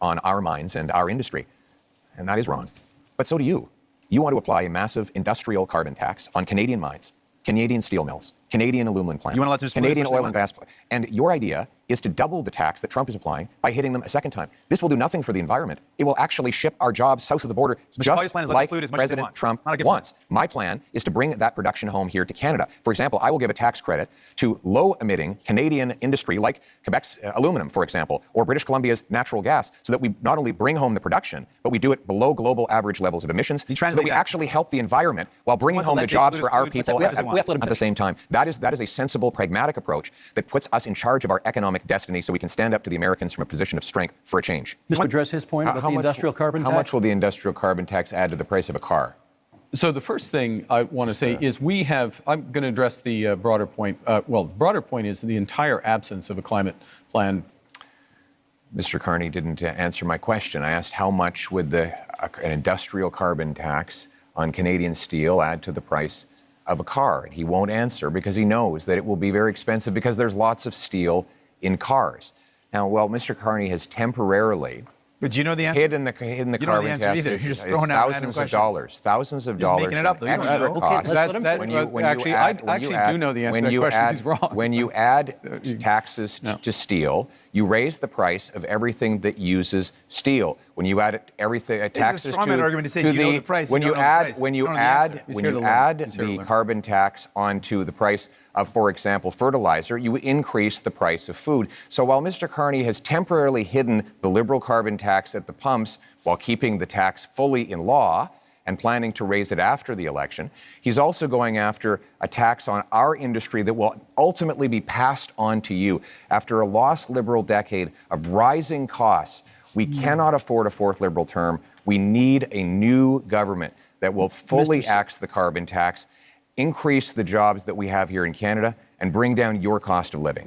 on our mines and our industry. And that is wrong. But so do you. You want to apply a massive industrial carbon tax on Canadian mines, Canadian steel mills, Canadian aluminum plants, You want to let them Canadian oil and gas plants. And your idea is to double the tax that Trump is applying by hitting them a second time. This will do nothing for the environment. It will actually ship our jobs south of the border, just like President Trump wants. My plan is to bring that production home here to Canada. For example, I will give a tax credit to low-emitting Canadian industry like Quebec's aluminum, for example, or British Columbia's natural gas, so that we not only bring home the production, but we do it below global average levels of emissions, so that we actually help the environment while bringing home the jobs for our people at the same time. That is a sensible, pragmatic approach that puts us in charge of our economic destiny, so we can stand up to the Americans from a position of strength for a change. Just to address his point about the industrial carbon tax? How much will the industrial carbon tax add to the price of a car? So the first thing I want to say is I'm going to address the broader point. The broader point is the entire absence of a climate plan. Mr. Carney didn't answer my question. I asked how much would an industrial carbon tax on Canadian steel add to the price of a car? And he won't answer because he knows that it will be very expensive because there's lots of steel in cars. Now, Mr. Carney has temporarily But you know the answer? hidden the carbon tax. You're just throwing out thousands of dollars. Thousands of dollars. Making it up, though. You don't know. I actually do know the answer to that question. He's wrong. When you add taxes to steel, you raise the price of everything that uses steel. When you add taxes to the price, when you add the carbon tax onto the price of, for example, fertilizer, you increase the price of food. So while Mr. Carney has temporarily hidden the Liberal carbon tax at the pumps while keeping the tax fully in law and planning to raise it after the election, he's also going after a tax on our industry that will ultimately be passed on to you. After a lost Liberal decade of rising costs, we cannot afford a fourth Liberal term. We need a new government that will fully axe the carbon tax, increase the jobs that we have here in Canada, and bring down your cost of living.